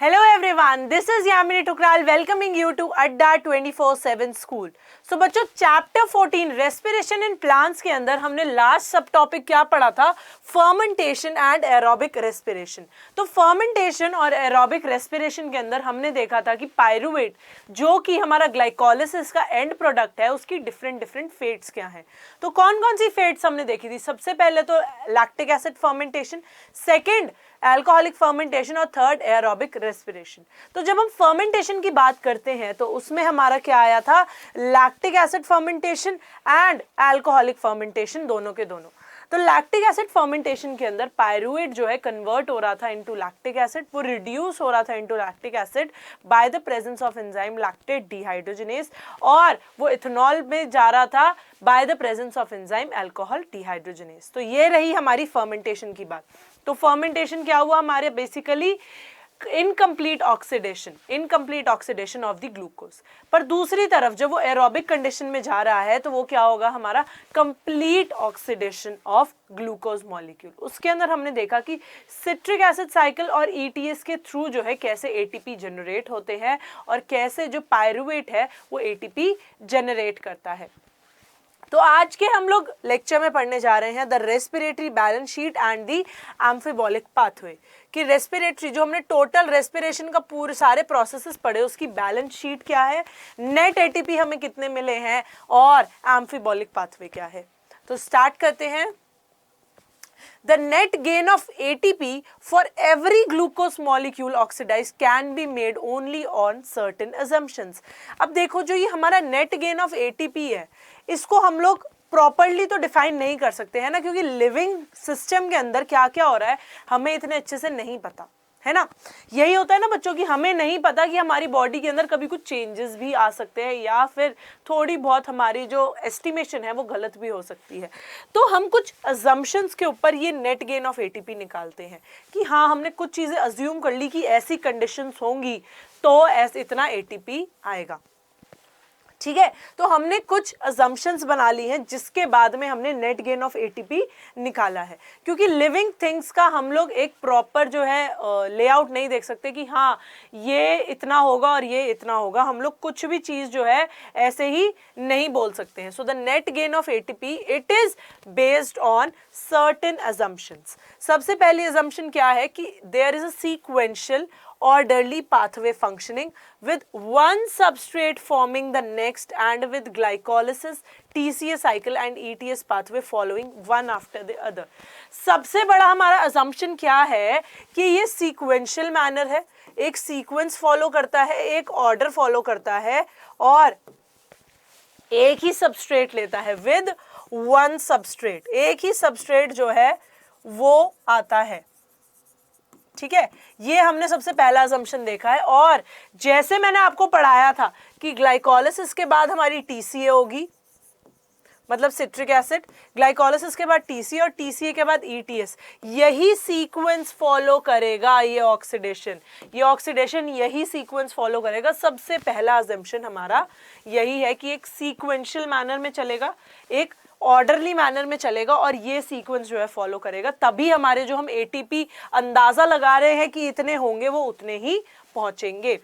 Hello everyone, this is Yamini Tukral welcoming you to Adda 24/7 School. So बच्चों chapter 14 respiration in plants के अंदर हमने last सब topic क्या पढ़ा था? Fermentation and aerobic respiration. तो फर्मेंटेशन और एरोबिक रेस्पिरेशन के अंदर हमने देखा था कि पायरुवेट जो कि हमारा ग्लाइकोलिसिस का एंड प्रोडक्ट है उसकी डिफरेंट फेट्स क्या हैं. तो कौन कौन सी फेट्स हमने देखी थी? सबसे पहले तो lactic acid fermentation, second alcoholic fermentation और थर्ड एरोबिक रेस्पिरेशन. तो जब हम फर्मेंटेशन की बात करते हैं तो उसमें हमारा क्या आया था? Lactic acid fermentation and alcoholic fermentation, दोनों के दोनों. तो लैक्टिक एसिड फर्मेंटेशन के अंदर पायरुवेट जो है कन्वर्ट हो रहा था इनटू लैक्टिक एसिड, वो रिड्यूस हो रहा था into lactic acid by the presence of enzyme lactate dehydrogenase, और वो इथेनॉल में जा रहा था by the presence of enzyme alcohol dehydrogenase. तो ये रही हमारी फर्मेंटेशन की बात. तो फर्मेंटेशन क्या हुआ हमारे? Basically incomplete oxidation of the glucose. पर दूसरी तरफ जब वो एरोबिक कंडीशन में जा रहा है तो वो क्या होगा हमारा? Complete oxidation of glucose molecule. उसके अंदर हमने देखा कि सिट्रिक एसिड साइकिल और ईटीएस के थ्रू जो है कैसे एटीपी जनरेट होते हैं और कैसे जो पायरुवेट है वो एटीपी जनरेट करता है. तो आज के हम लोग लेक्चर में पढ़ने जा रहे हैं the respiratory balance sheet and the amphibolic pathway. कि रेस्पिरेटरी जो हमने टोटल रेस्पिरेशन का पूरे सारे प्रोसेसेस पढ़े उसकी बैलेंस शीट क्या है, नेट एटीपी हमें कितने मिले हैं और एम्फिबॉलिक पाथवे क्या है. तो स्टार्ट करते हैं. The net gain of ATP for every glucose molecule oxidized can be made only on certain assumptions. अब देखो जो ये हमारा net gain of ATP है इसको हम लोग प्रॉपरली तो डिफाइन नहीं कर सकते है ना, क्योंकि लिविंग सिस्टम के अंदर क्या क्या हो रहा है हमें इतने अच्छे से नहीं पता है ना. यही होता है ना बच्चों की हमें नहीं पता कि हमारी बॉडी के अंदर कभी कुछ चेंजेस भी आ सकते हैं या फिर थोड़ी बहुत हमारी जो एस्टिमेशन है वो गलत भी हो सकती है. तो हम कुछ अजम्पशंस के ऊपर ये नेट गेन ऑफ एटीपी निकालते हैं कि हाँ हमने कुछ चीज़ें अज्यूम कर ली कि ऐसी कंडीशंस होंगी तो ऐसे इतना एटीपी आएगा. ठीक है, तो हमने कुछ अजम्पशंस बना ली हैं जिसके बाद में हमने नेट गेन ऑफ एटीपी निकाला है. क्योंकि लिविंग थिंग्स का हम लोग एक प्रॉपर जो है लेआउट नहीं देख सकते कि हाँ ये इतना होगा और ये इतना होगा. हम लोग कुछ भी चीज़ जो है ऐसे ही नहीं बोल सकते हैं. So the net gain of ATP it is based on certain assumptions. सबसे पहली अजम्पशन क्या है कि there is a sequential orderly pathway functioning with one substrate forming the next and with glycolysis, TCA cycle and ETS pathway following one after the other. सबसे बड़ा हमारा assumption क्या है कि ये sequential manner है, एक sequence follow करता है, एक order follow करता है और एक ही substrate लेता है with one substrate. एक ही substrate जो है वो आता है. ठीक है, ये हमने सबसे पहला असम्पशन देखा है. और जैसे मैंने आपको पढ़ाया था कि ग्लाइकोलिसिस के बाद हमारी टीसीए होगी, मतलब सिट्रिक एसिड, ग्लाइकोलिसिस के बाद टीसीए और टीसीए के बाद ईटीएस. यही सीक्वेंस फॉलो करेगा ये ऑक्सीडेशन यही सीक्वेंस फॉलो करेगा. सबसे पहला असम्पशन हमारा यही है कि एक सीक्वेंशियल मैनर में चलेगा, एक ऑर्डरली मैनर में चलेगा और ये सीक्वेंस जो है फॉलो करेगा. तभी हमारे जो हम एटीपी अंदाजा लगा रहे हैं कि इतने होंगे वो उतने ही पहुंचेंगे.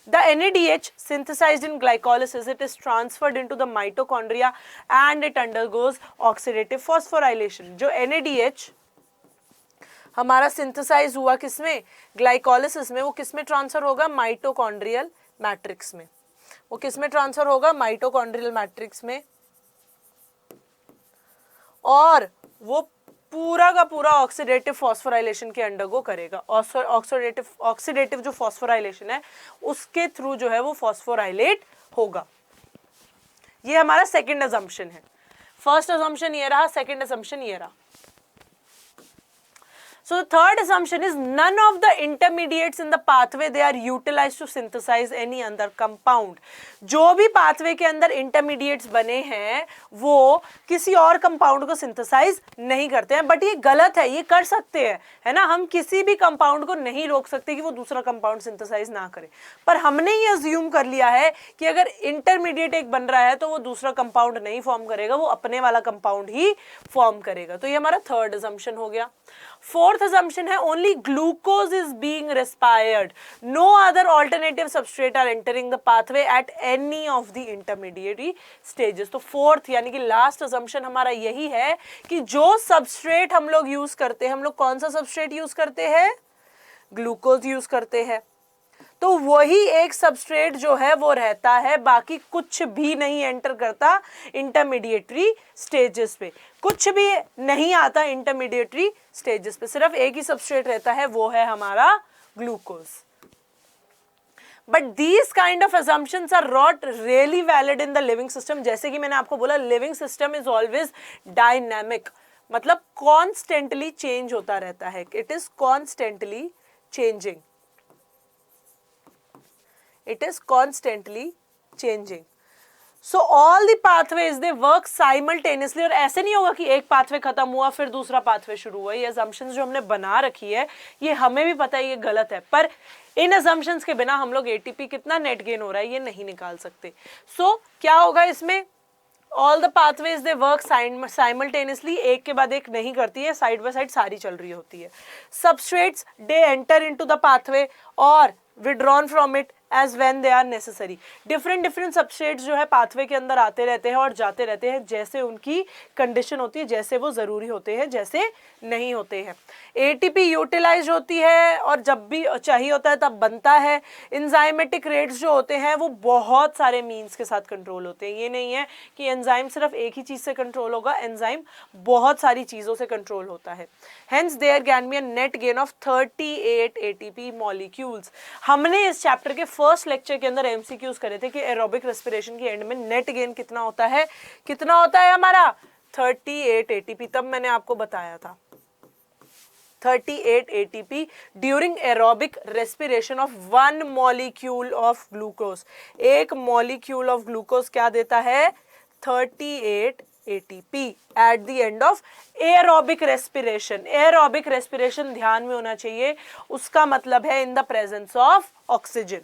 The NADH synthesized in glycolysis it is transferred into the mitochondria and it undergoes oxidative phosphorylation. जो NADH हमारा सिंथेसाइज हुआ किसमें? ग्लाइकोलिसिस में. वो किसमें ट्रांसफर होगा? माइटोकॉन्ड्रियल मैट्रिक्स में. वो किसमें ट्रांसफर होगा? माइटोकॉन्ड्रियल मैट्रिक्स में. और वो पूरा का पूरा ऑक्सीडेटिव फॉस्फोराइलेशन के अंडरगो करेगा. ऑक्सीडेटिव जो फॉस्फोराइलेशन है उसके थ्रू जो है वो फॉस्फोराइलेट होगा. ये हमारा सेकंड असम्पशन है. फर्स्ट असम्पशन ये रहा, सेकंड असम्पशन ये रहा. So the third assumption is none of the intermediates in the pathway they are utilized to synthesize any other compound. जो भी pathway के अंदर intermediates बने हैं वो किसी और compound को synthesize नहीं करते हैं. बट ये गलत है, ये कर सकते हैं है ना. हम किसी भी compound को नहीं रोक सकते कि वो दूसरा compound synthesize ना करे. पर हमने ये assume कर लिया है कि अगर intermediate एक बन रहा है तो वो दूसरा compound नहीं form करेगा, वो अपने वाला compound ही form करेगा. तो ये हमारा third assumption हो गया. फोर्थ assumption है only glucose is being respired, no other alternative substrate are entering the pathway at any of the intermediary stages. तो फोर्थ यानी कि लास्ट assumption हमारा यही है कि जो सबस्ट्रेट हम लोग यूज करते हैं, हम लोग कौन सा सबस्ट्रेट यूज करते हैं, ग्लूकोज यूज करते हैं, तो वही एक सबस्ट्रेट जो है वो रहता है, बाकी कुछ भी नहीं एंटर करता इंटरमीडिएटरी स्टेजेस पे, कुछ भी नहीं आता इंटरमीडिएटरी स्टेजेस पे, सिर्फ एक ही सबस्ट्रेट रहता है, वो है हमारा glucose. But these kind of assumptions are not really valid in the living system. जैसे कि मैंने आपको बोला, living system is always dynamic, मतलब कॉन्स्टेंटली चेंज होता रहता है. It is constantly changing, it is constantly changing. So all the pathways they work simultaneously. और ऐसे नहीं होगा कि एक पाथवे खत्म हुआ फिर दूसरा पाथवे शुरू हुआ. ये assumptions जो हमने बना रखी है, ये हमें भी पता है ये गलत है, पर इन assumptions के बिना हम लोग ATP कितना नेट गेन हो रहा है ये नहीं निकाल सकते. So क्या होगा इसमें, all the pathways they work simultaneously, एक के बाद एक नहीं करती है, साइड बाय साइड सारी चल रही होती है. Substrates they enter into the pathway और withdrawn from it as when they are necessary. Different substrates जो है पाथवे के अंदर आते रहते हैं और जाते रहते हैं, जैसे उनकी कंडीशन होती है, जैसे वो जरूरी होते हैं, जैसे नहीं होते हैं. एटीपी यूटिलाइज होती है और जब भी चाहिए होता है तब बनता है. एंजाइमेटिक रेट्स जो होते हैं वो बहुत सारे मीन्स के साथ कंट्रोल होते हैं. ये नहीं है कि एंजाइम सिर्फ एक ही चीज से कंट्रोल होगा, एंजाइम बहुत सारी चीजों से कंट्रोल होता है. Hence there can be a net gain of 38 ATP molecules. हमने इस चैप्टर के फर्स्ट लेक्चर के अंदर एमसीक्यूज करे थे कि एरोबिक रेस्पिरेशन के एंड में नेट गेन कितना होता है, कितना होता है हमारा 38 एटीपी. तब मैंने आपको बताया था 38 ATP during aerobic respiration of 1 molecule of glucose. एक मॉलिक्यूल ऑफ ग्लूकोज क्या देता है, 38 ATP at the end of aerobic respiration. Aerobic respiration ध्यान में होना चाहिए, उसका मतलब है in the presence of oxygen.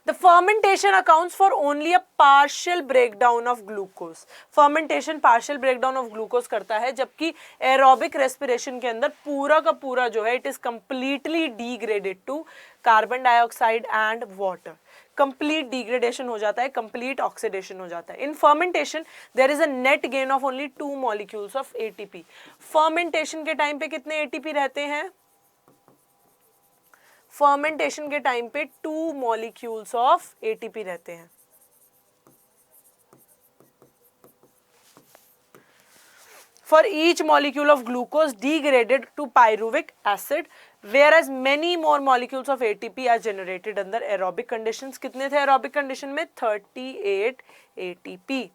The fermentation accounts for only a partial breakdown of glucose. Fermentation partial breakdown of glucose करता है, जबकि aerobic respiration के अंदर पूरा का पूरा जो है it is completely degraded to carbon dioxide and water. Complete degradation हो जाता है, complete oxidation हो जाता है. In fermentation there is a net gain of only 2 molecules of ATP. Fermentation के टाइम पे कितने ATP रहते हैं, फर्मेंटेशन के टाइम पे 2 मॉलिक्यूल्स ऑफ एटीपी रहते हैं. For each molecule of glucose degraded to pyruvic acid, whereas many more molecules of ATP are generated under aerobic conditions. कितने थे aerobic condition में, 38 ATP.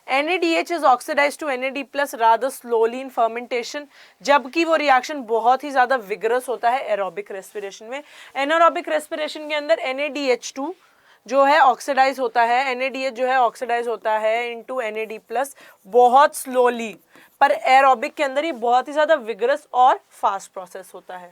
NADH is oxidized to NAD plus rather slowly in fermentation, जबकि वो reaction बहुत ही ज़्यादा vigorous होता है aerobic respiration में. एनारोबिक रेस्पिरेशन के अंदर NADH2 जो है ऑक्सीडाइज होता है, NADH जो है ऑक्सीडाइज होता है इनटू NAD प्लस बहुत स्लोली, पर एरोबिक के अंदर ये बहुत ही ज़्यादा विगरस और फास्ट प्रोसेस होता है.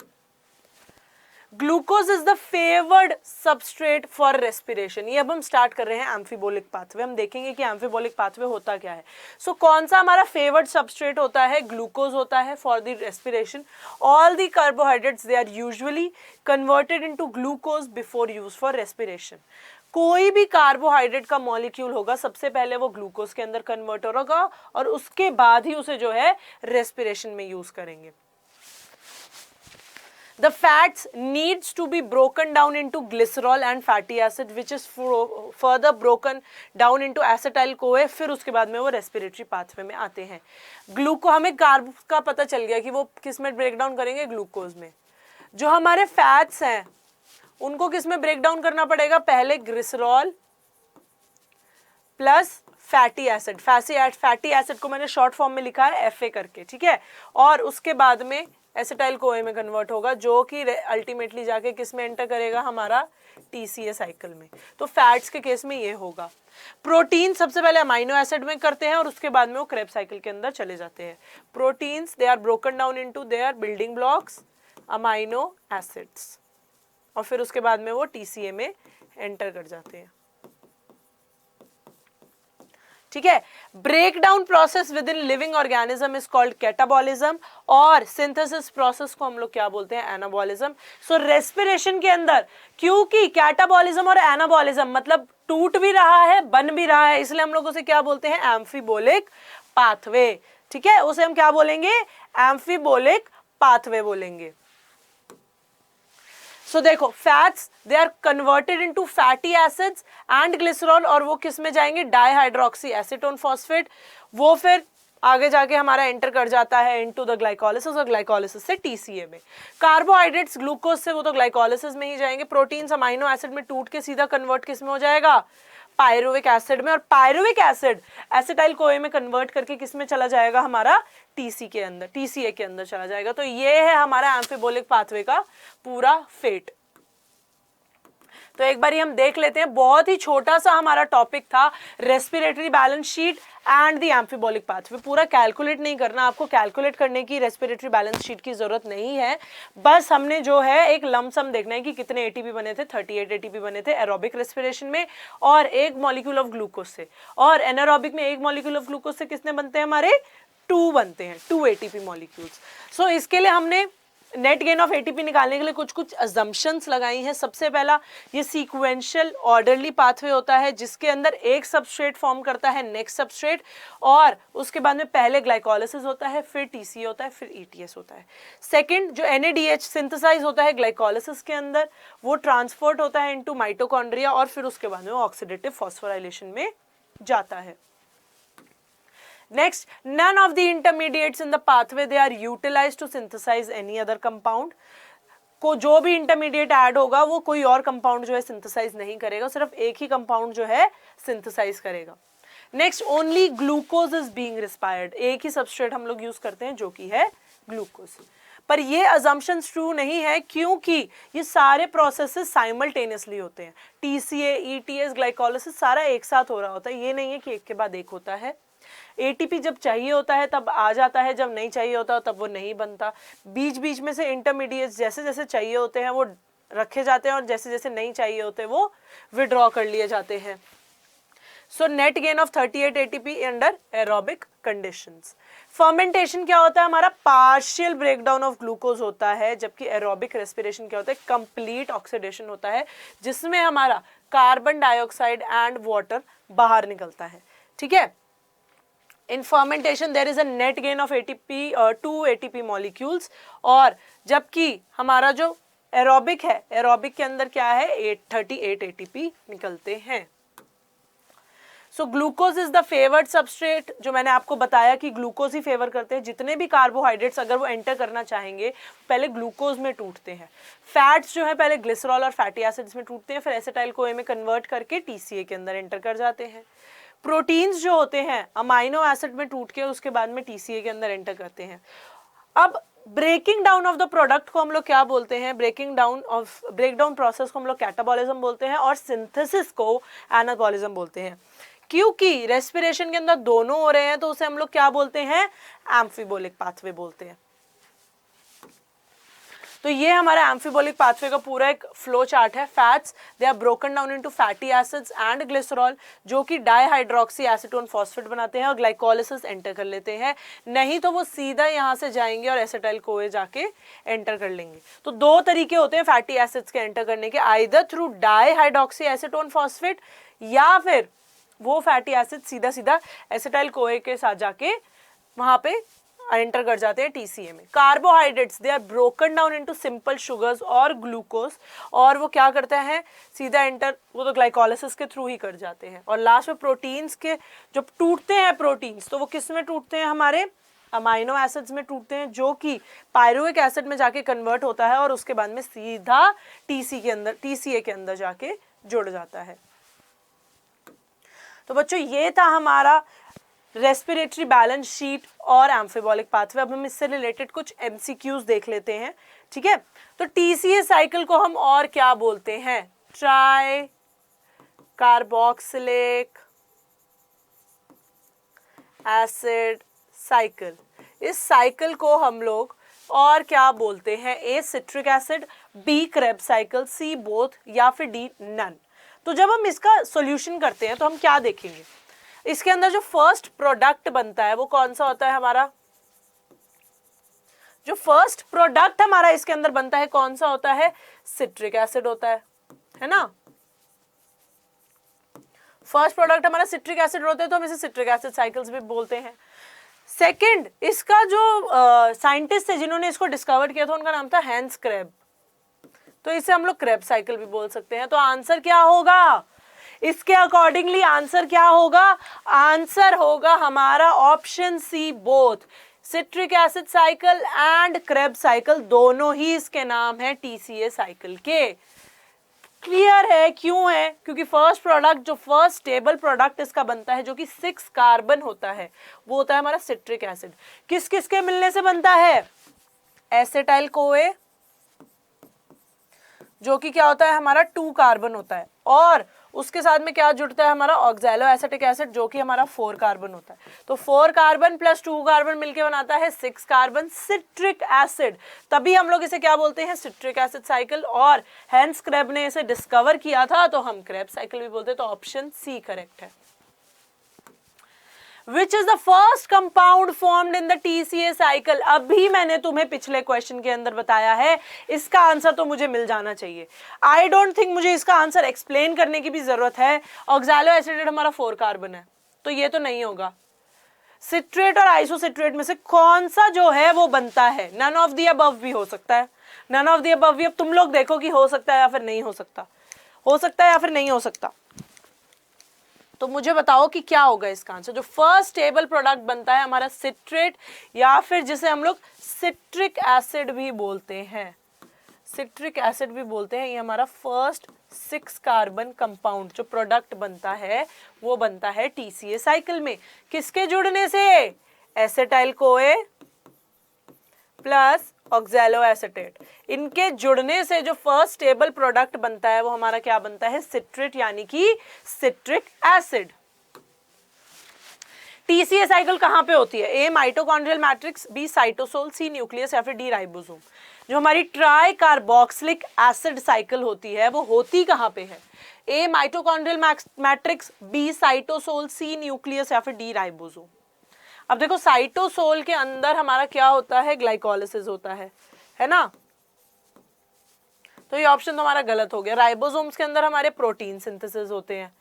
Glucose is the favoured substrate for respiration. ये अब हम स्टार्ट कर रहे हैं एम्फीबोलिक पाथवे. हम देखेंगे कि एम्फीबोलिक पाथवे होता क्या है. सो कौन सा हमारा फेवर्ड सबस्ट्रेट होता है, ग्लूकोज होता है for the respiration. All the carbohydrates they are usually converted into glucose before use for respiration. कोई भी कार्बोहाइड्रेट का मॉलिक्यूल होगा, सबसे पहले वो ग्लूकोज के अंदर कन्वर्ट होगा और उसके बाद ही उसे जो है रेस्पिरेशन में यूज करेंगे. The fats needs to be broken down into glycerol and fatty acid, which is further broken down into acetyl CoA. फिर उसके बाद में वो रेस्पिरेटरी पाथवे में आते हैं. हमें कार्ब का पता चल गया कि वो किस में ब्रेक डाउन करेंगे, ग्लूकोज में. जो हमारे फैट्स हैं उनको किस में ब्रेक डाउन करना पड़ेगा, पहले glycerol plus fatty acid. Fatty acid को मैंने शॉर्ट फॉर्म में लिखा है FA करके, ठीक है. और उसके बाद में एसिटाइल कोए में कन्वर्ट होगा, जो कि अल्टीमेटली जाके किस में एंटर करेगा, हमारा TCA साइकिल में. तो फैट्स के केस में ये होगा. प्रोटीन सबसे पहले अमाइनो एसिड में करते हैं और उसके बाद में वो क्रेब साइकिल के अंदर चले जाते हैं. Proteins they are broken down into their building blocks amino acids, और फिर उसके बाद में वो TCA में एंटर कर जाते हैं. ठीक है। Break down process within living organism is called catabolism, और सिंथेसिस प्रोसेस को हम लोग क्या बोलते हैं, एनाबॉलिज्म। सो रेस्पिरेशन के अंदर क्योंकि कैटाबॉलिज्म और एनाबॉलिज्म मतलब टूट भी रहा है, बन भी रहा है, इसलिए हम लोग उसे क्या बोलते हैं, एम्फीबोलिक पाथवे। ठीक है, उसे हम क्या बोलेंगे, एम्फीबोलिक पाथवे बोलेंगे। सो देखो fats they are converted into fatty acids and glycerol, और वो किस में जाएंगे, डाईहाइड्रोक्सी एसीटोन फॉस्फेट, वो फिर आगे जाके हमारा एंटर कर जाता है इनटू द ग्लाइकोलिसिस, और ग्लाइकोलिसिस से टीसीए में। कार्बोहाइड्रेट्स ग्लूकोज से वो तो ग्लाइकोलिसिस में ही जाएंगे। प्रोटीन्स अमाइनो एसिड में टूट के सीधा कन्वर्ट किस में हो जाएगा, पायरुविक एसिड में, और पायरुविक एसिड एसिटाइल कोए में कन्वर्ट करके किस में चला जाएगा, हमारा टीसी के अंदर, टीसीए के अंदर चला जाएगा। तो ये है हमारा एम्फीबोलिक पाथवे का पूरा फेट। तो एक बार हम देख लेते हैं, बहुत ही छोटा सा हमारा टॉपिक था respiratory balance sheet and the एम्फीबोलिक pathway. पूरा कैलकुलेट नहीं करना, आपको कैलकुलेट करने की रेस्पिरेटरी बैलेंस शीट की जरूरत नहीं है, बस हमने जो है एक लमसम देखना है कि कितने एटीपी बने थे, 38 एटीपी बने थे एरोबिक रेस्पिरेशन में, और एक मॉलिक्यूल ऑफ ग्लूकोज से, और एनारोबिक में एक मॉलिक्यूल ऑफ ग्लूकोज से कितने बनते हैं, हमारे 2 बनते हैं, 2 एटीपी मॉलिक्यूल्स। सो इसके लिए हमने नेट गेन ऑफ एटीपी निकालने के लिए कुछ कुछ अजम्पशंस लगाई हैं। सबसे पहला, ये सीक्वेंशियल ऑर्डरली पाथवे होता है जिसके अंदर एक सबस्ट्रेट फॉर्म करता है नेक्स्ट सबस्ट्रेट, और उसके बाद में पहले ग्लाइकोलिसिस होता है, फिर टीसीए होता है, फिर ईटीएस होता है। सेकंड, जो एनएडीएच सिंथेसाइज होता है ग्लाइकोलिसिस के अंदर, वो ट्रांसपोर्ट होता है इनटू माइटोकॉन्ड्रिया, और फिर उसके बाद में वो ऑक्सीडेटिव फॉस्फोराइलेशन में जाता है। Next, none of the intermediates in the pathway they are utilized to synthesize any other compound. को जो भी इंटरमीडिएट ऐड होगा वो कोई और कंपाउंड जो है सिंथेसाइज नहीं करेगा, सिर्फ एक ही कंपाउंड जो है सिंथेसाइज करेगा। Next, only glucose is being respired, एक ही सबस्ट्रेट हम लोग यूज करते हैं जो कि है ग्लूकोज। पर ये अजम्पशंस ट्रू नहीं है क्योंकि ये सारे प्रोसेसेस साइमल्टेनियसली होते हैं, टीसीए, ईटीएस, ग्लाइकोलिसिस सारा एक साथ हो रहा होता है, ये नहीं है कि एक के बाद एक होता है। एटीपी जब चाहिए होता है तब आ जाता है, जब नहीं चाहिए होता तब वो नहीं बनता। बीच बीच में से इंटरमीडिएट्स जैसे जैसे चाहिए होते हैं वो रखे जाते हैं, और जैसे जैसे नहीं चाहिए होते वो विड्रॉ कर लिए जाते हैं। So net gain of 38 ATP under aerobic conditions. Fermentation क्या होता है, हमारा पार्शियल ब्रेकडाउन ऑफ ग्लूकोज होता है, जबकि एरोबिक रेस्पिरेशन क्या होता है, कंप्लीट ऑक्सीडेशन होता है, जिसमें हमारा कार्बन डाइऑक्साइड एंड वाटर बाहर निकलता है। ठीक है, in fermentation there is a net gain of ATP 2 ATP molecules, और जबकि हमारा जो एरोबिक है, एरोबिक के अंदर क्या है, 38 ATP निकलते हैं। So glucose is the favoured substrate, जो मैंने आपको बताया कि ग्लूकोज ही फेवर करते हैं, जितने भी कार्बोहाइड्रेट्स अगर वो एंटर करना चाहेंगे पहले ग्लूकोज में टूटते हैं। फैट्स जो है पहले ग्लिसरॉल और फैटी एसिड्स में टूटते हैं, फिर एसिटाइल कोए में कन्वर्ट करके टीसीए के अंदर एंटर कर जाते हैं। प्रोटीन्स जो होते हैं अमाइनो एसिड में टूट के उसके बाद में टीसीए के अंदर एंटर करते हैं। अब breaking down of the product को हम लोग क्या बोलते हैं, ब्रेकडाउन प्रोसेस को हम लोग कैटाबॉलिज्म बोलते हैं, और सिंथेसिस को एनाबॉलिज्म बोलते हैं। क्योंकि रेस्पिरेशन के अंदर दोनों हो रहे हैं तो उसे हम लोग क्या बोलते हैं, एम्फीबोलिक पाथवे बोलते हैं। तो ये हमारा एम्फीबोलिक पाथवे का पूरा एक फ्लो चार्ट है। Fats they are broken down into fatty acids and glycerol, जो कि डाईहाइड्रोक्सी एसीटोन फॉस्फेट बनाते हैं और ग्लाइकोलिसिस एंटर कर लेते हैं, नहीं तो वो सीधा यहाँ से जाएंगे और एसिटाइल कोए जाके एंटर कर लेंगे। तो 2 तरीके होते हैं फैटी एसिड्स के एंटर करने के, either through dihydroxy acetone phosphate, या फिर वो फैटी एसिड सीधा सीधा एसिटाइल कोए के साथ जाके वहां पे एंटर कर जाते हैं टीसीए में। Carbohydrates they are broken down into simple sugars और ग्लूकोज, और वो क्या करते हैं, सीधा एंटर वो तो ग्लाइकोलिसिस के थ्रू ही कर जाते हैं। और लास्ट में प्रोटीन्स के जब टूटते हैं प्रोटीन्स, तो वो किस में टूटते हैं, हमारे अमाइनो एसिड्स में टूटते हैं, जो कि पायरुविक एसिड में जाके कन्वर्ट होता है और उसके बाद में सीधा टीसीए के अंदर जाके जुड़ जाता है। तो बच्चों ये था हमारा रेस्पिरेटरी बैलेंस शीट और एम्फीबोलिक पाथवे। अब हम इससे रिलेटेड कुछ एमसीक्यूज देख लेते हैं। ठीक है, तो टीसीए साइकिल को हम और क्या बोलते हैं, ट्राई कार्बोक्सिलिक एसिड साइकिल। इस साइकिल को हम लोग और क्या बोलते हैं, A citric acid, B Krebs cycle, C both, या फिर डी नन। तो जब हम इसका सॉल्यूशन करते हैं तो हम क्या देखेंगे, इसके अंदर जो फर्स्ट प्रोडक्ट बनता है वो कौन सा होता है हमारा, जो फर्स्ट प्रोडक्ट हमारा इसके अंदर बनता है कौन सा होता है, सिट्रिक एसिड होता है ना। फर्स्ट प्रोडक्ट हमारा सिट्रिक एसिड होता है तो हम इसे सिट्रिक एसिड साइकिल्स भी बोलते हैं। सेकंड, इसका जो साइंटिस्ट थे जिन्होंने इसको डिस्कवर किया था उनका नाम था हैंस क्रेब, तो इसे हम लोग क्रेब साइकिल भी बोल सकते हैं। तो आंसर क्या होगा इसके अकॉर्डिंगली, आंसर क्या होगा, आंसर होगा हमारा option C, both citric acid cycle and Krebs cycle, दोनों ही इसके नाम है टीसीए साइकिल के। क्लियर है क्यों है, क्योंकि फर्स्ट प्रोडक्ट, जो फर्स्ट स्टेबल प्रोडक्ट इसका बनता है जो कि 6 कार्बन होता है, वो होता है हमारा सिट्रिक एसिड। किस किस के मिलने से बनता है, एसिटाइल कोए जो कि क्या होता है हमारा 2 कार्बन होता है, और उसके साथ में क्या जुड़ता है हमारा ऑक्सैलो एसिटिक एसिड जो कि हमारा 4 कार्बन होता है। तो 4 कार्बन प्लस 2 कार्बन मिलके बनाता है 6 कार्बन सिट्रिक एसिड, तभी हम लोग इसे क्या बोलते हैं, सिट्रिक एसिड साइकिल। और हैंस क्रेब ने इसे डिस्कवर किया था तो हम क्रेब साइकिल भी बोलते हैं। तो ऑप्शन सी करेक्ट है। Which is the first compound formed in the TCA cycle? अभी मैंने तुम्हें पिछले क्वेश्चन के अंदर बताया है, इसका आंसर तो मुझे मिल जाना चाहिए। आई डोंट थिंक मुझे इसका आंसर एक्सप्लेन करने की भी जरूरत है। ऑक्सैलो एसिटेट हमारा 4 कार्बन है तो ये तो नहीं होगा। सिट्रेट और आइसोसिट्रेट में से कौन सा जो है वो बनता है, नन ऑफ दी अबव भी हो सकता है, नन ऑफ दी अबव भी अब तुम लोग देखो कि हो सकता है या फिर नहीं हो सकता, हो सकता है या फिर नहीं हो सकता। तो मुझे बताओ कि क्या होगा इसका आंसर। जो फर्स्ट स्टेबल प्रोडक्ट बनता है हमारा सिट्रेट या फिर जिसे हम लोग सिट्रिक एसिड भी बोलते हैं, सिट्रिक एसिड भी बोलते हैं, ये हमारा फर्स्ट 6 कार्बन कंपाउंड जो प्रोडक्ट बनता है वो बनता है टीसीए साइकिल में। किसके जुड़ने से, acetyl CoA plus oxalo acetate, इनके जुड़ने से जो फर्स्ट स्टेबल प्रोडक्ट बनता है वो हमारा क्या बनता है, सिट्रेट यानी कि सिट्रिक एसिड। टीसीए साइकिल कहां पे होती है, ए माइटोकॉन्ड्रियल मैट्रिक्स, बी साइटोसोल, सी न्यूक्लियस या फिर डी राइबोसोम। जो हमारी ट्राई कार्बोक्सिलिक एसिड साइकिल होती है वो होती कहां पे है, ए माइटोकॉन्ड्रियल मैट्रिक्स, बी साइटोसोल, सी न्यूक्लियस या फिर डी राइबोसोम। अब देखो साइटोसोल के अंदर हमारा क्या होता है, ग्लाइकोलिसिस होता है ना, तो ये ऑप्शन तो हमारा गलत हो गया। राइबोसोम्स के अंदर हमारे प्रोटीन सिंथेसिस होते हैं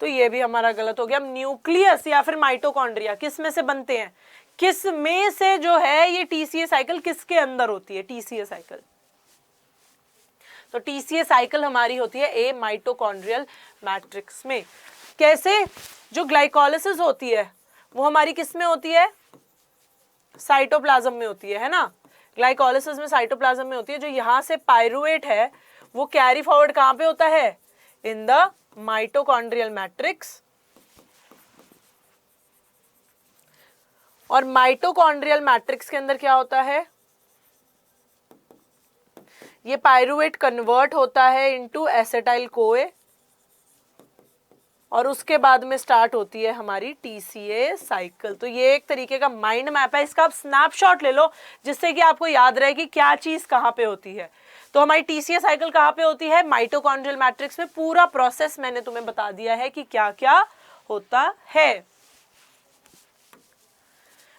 तो ये भी हमारा गलत हो गया। अब न्यूक्लियस या फिर माइटोकॉन्ड्रिया किस में से बनते हैं, किस में से जो है ये टीसीए साइकिल किसके अंदर होती है, टीसीए साइकिल। तो टीसीए साइकिल हमारी होती है ए माइटोकॉन्ड्रियल मैट्रिक्स में। कैसे, जो ग्लाइकोलिसिस होती है वो हमारी किस में होती है, साइटोप्लाज्म में होती है ना। ग्लाइकोलिसिस में साइटोप्लाज्म में होती है। जो यहाँ से पायरुवेट है वो कैरी फॉरवर्ड कहाँ पे होता है, इन द माइटोकॉन्ड्रियल मैट्रिक्स। और माइटोकॉन्ड्रियल मैट्रिक्स के अंदर क्या होता है, ये पायरुवेट कन्वर्ट होता है इनटू एसिटाइल कोए और उसके बाद में स्टार्ट होती है हमारी टीसीए साइकिल। तो ये एक तरीके का माइंड मैप है, इसका आप स्नैपशॉट ले लो जिससे कि आपको याद रहे कि क्या चीज कहाँ पे होती है। तो हमारी टीसीए साइकिल कहाँ पे होती है, माइटोकॉन्ड्रियल मैट्रिक्स में। पूरा प्रोसेस मैंने तुम्हें बता दिया है कि क्या क्या होता है।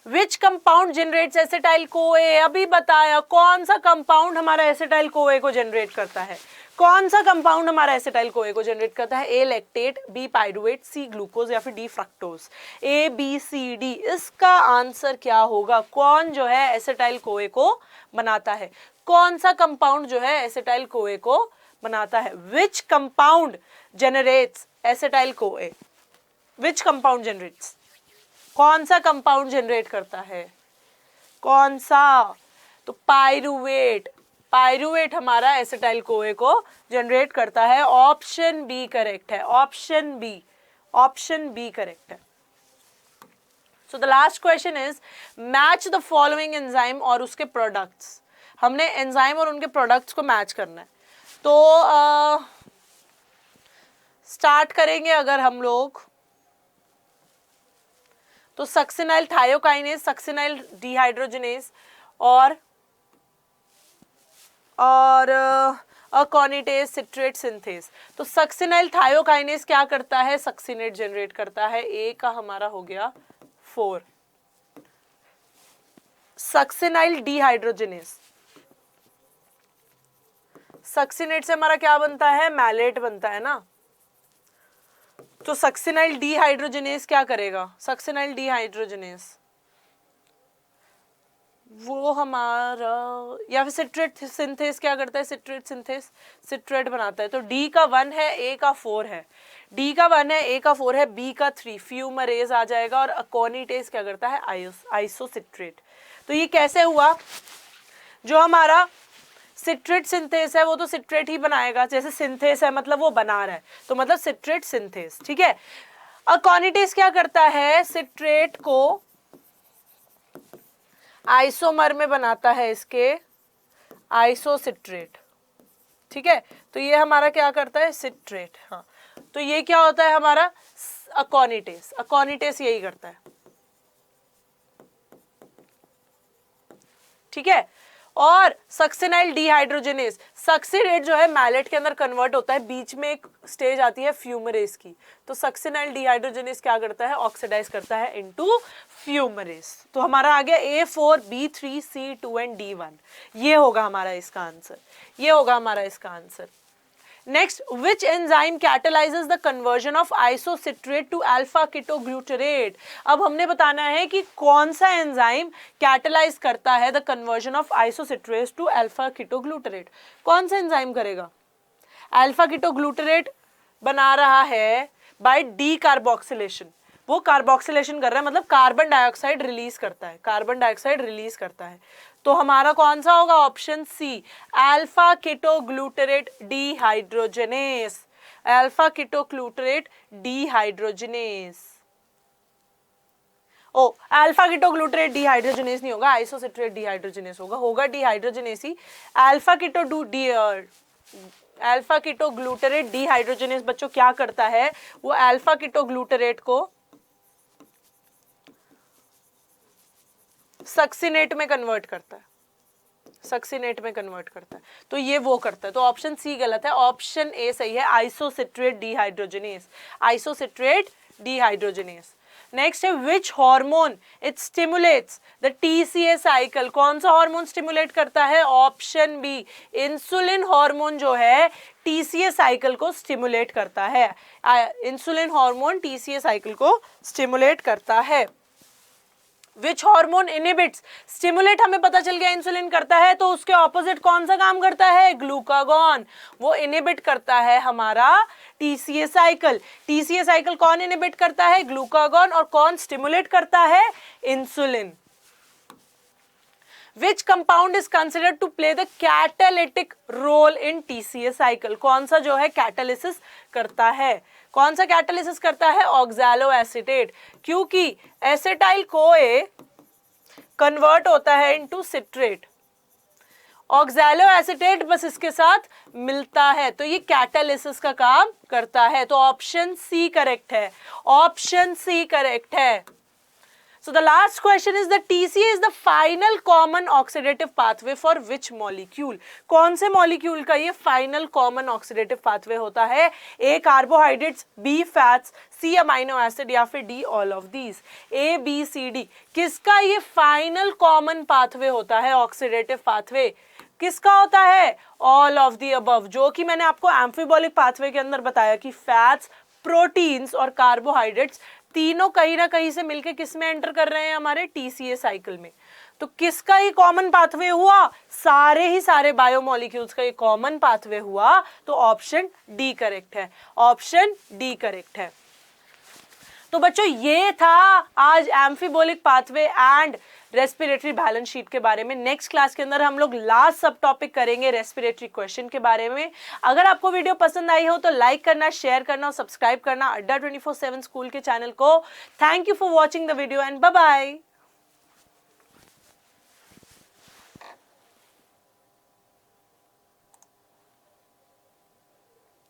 Which compound generates acetyl CoA, अभी बताया कौन सा कंपाउंड हमारा एसिटाइल कोए को जनरेट करता है, कौन सा कंपाउंड हमारा एसिटाइल कोए को जनरेट करता है, A lactate, B pyruvate, C glucose या फिर D fructose, A B C D. इसका आंसर क्या होगा, कौन जो है एसिटाइल कोए को बनाता है, कौन सा कंपाउंड जो है एसिटाइल कोए को बनाता है। Which compound generates acetyl CoA, which compound generates, कौन सा कंपाउंड जनरेट करता है, कौन सा, तो पायरुवेट, पायरुवेट हमारा एसिटाइल कोए को जनरेट करता है। ऑप्शन बी करेक्ट है, option B, option B correct है। So the last question is match the following enzyme और उसके प्रोडक्ट्स। हमने एंजाइम और उनके प्रोडक्ट्स को मैच करना है। तो स्टार्ट करेंगे अगर हम लोग, तो सक्सिनाइल थायोकाइनेज, सक्सिनाइल डिहाइड्रोजनेज और अकॉनिटेज सिट्रेट सिंथेस। तो सक्सिनाइल थायोकाइनेज क्या करता है, सक्सिनेट जनरेट करता है। ए का हमारा हो गया 4। सक्सिनाइल डिहाइड्रोजिनेज, सक्सिनेट से हमारा क्या बनता है, मैलेट बनता है ना। तो सक्सिनाइल डिहाइड्रोजिनेज क्या करेगा, सक्सिनाइल डिहाइड्रोजिनेज वो हमारा, या फिर सिट्रेट सिंथेस क्या करता है, सिट्रेट सिंथेस सिट्रेट बनाता है। तो डी का 1 है, ए का 4 है, डी का 1 है, ए का 4 है, बी का 3, फ्यूमरेज आ जाएगा। और अकोनिटेज क्या करता है, आइसोसिट्रेट। तो ये कैसे हुआ, जो हमारा सिट्रेट सिंथेस है वो तो सिट्रेट ही बनाएगा, जैसे सिंथेस है मतलब वो बना रहा है, तो मतलब सिट्रेट सिंथेस, ठीक है। अकोनिटेज क्या करता है, सिट्रेट को आइसोमर में बनाता है, इसके आइसोसिट्रेट, ठीक है। तो ये हमारा क्या करता है, सिट्रेट। हाँ, तो ये क्या होता है हमारा अकोनिटेज, अकोनिटेज यही करता है, ठीक है। और सक्सिनाइल डिहाइड्रोजिनेज, सक्सिनेट जो है मैलेट के अंदर कन्वर्ट होता है, बीच में एक स्टेज आती है फ्यूमरेज की। तो सक्सिनाइल डिहाइड्रोजिनेज क्या करता है, ऑक्सीडाइज करता है इनटू फ्यूमरेज। तो हमारा आ गया A4 B3 C2 and D1। ये होगा हमारा इसका आंसर, ये होगा हमारा इसका answer. Next, which enzyme catalyses the conversion of isocitrate to alpha ketoglutarate. अब हमने बताना है कि कौन सा एंजाइम कैटालाइज करता है the conversion of isocitrate to alpha ketoglutarate. कौन सा एंजाइम करेगा, अल्फा कीटोग्लूटरेट बना रहा है बाय डी कार्बोक्सिलेशन। वो कार्बोक्सिलेशन कर रहा है, मतलब कार्बन डाइऑक्साइड रिलीज करता है, कार्बन डाइऑक्साइड रिलीज करता है। तो हमारा कौन सा होगा, option C, alpha ketoglutarate dehydrogenase, alpha ketoglutarate dehydrogenase. ओ, अल्फा कीटोग्लूटरेट डिहाइड्रोजिनेज नहीं होगा, आइसोसिट्रेट डिहाइड्रोजिनेज होगा, होगा डिहाइड्रोजिनेज ही। अल्फा कीटोग्लूटरेट डिहाइड्रोजिनेज बच्चों क्या करता है, वो अल्फा कीटोग्लूटरेट को सक्सिनेट में कन्वर्ट करता है, सक्सिनेट में कन्वर्ट करता है। तो ये वो करता है, तो ऑप्शन सी गलत है, ऑप्शन ए सही है, isocitrate dehydrogenase, isocitrate dehydrogenase. Next है, which hormone it stimulates the TCA cycle. कौन सा हार्मोन स्टिमुलेट करता है, ऑप्शन बी, इंसुलिन हार्मोन जो है TCA साइकिल को स्टिमुलेट करता है। इंसुलिन हार्मोन TCA साइकिल को स्टिमुलेट करता है। विच हार्मोन इनहिबिट्स, स्टिमुलेट हमें पता चल गया इंसुलिन करता है, तो उसके ऑपोजिट कौन सा काम करता है, ग्लूकागॉन, वो इनहिबिट करता है हमारा TCA साइकिल। TCA साइकिल कौन इनहिबिट करता है, ग्लूकागॉन, और कौन स्टिमुलेट करता है, insulin. Which compound is considered to play the catalytic role in TCA cycle? कौन सा जो है कैटालिसिस करता है, कौन सा कैटालिसिस करता है, ऑक्सैलो एसीटेट, क्योंकि एसिटाइल कोए कन्वर्ट होता है इनटू सिट्रेट, ऑक्सैलो एसीटेट बस इसके साथ मिलता है, तो ये कैटालिसिस का काम करता है। तो ऑप्शन सी करेक्ट है, ऑप्शन सी करेक्ट है। So the last question is the TCA is the final common oxidative pathway for which molecule? कौन से molecule का ये final common oxidative pathway होता है, A carbohydrates, B fats, C amino acid या फिर D all of these, A B C D। किसका ये final common pathway होता है, oxidative pathway किसका होता है, all of the above, जो कि मैंने आपको एम्फीबॉलिक पाथवे के अंदर बताया कि फैट्स, प्रोटीन्स और कार्बोहाइड्रेट्स तीनों कहीं ना कहीं से मिलके किस में एंटर कर रहे हैं, हमारे TCA साइकिल में। तो किसका ही कॉमन पाथवे हुआ, सारे ही सारे बायोमोलिक्यूल्स का ये कॉमन पाथवे हुआ, तो ऑप्शन डी करेक्ट है, ऑप्शन डी करेक्ट है। तो बच्चों ये था आज एम्फीबोलिक pathway and respiratory balance sheet के बारे में। नेक्स्ट क्लास के अंदर हम लोग लास्ट सब टॉपिक करेंगे रेस्पिरेटरी क्वेश्चन के बारे में। अगर आपको वीडियो पसंद आई हो तो लाइक करना, शेयर करना और सब्सक्राइब करना अड्डा 24/7 स्कूल के चैनल को। Thank you for watching the video and bye bye.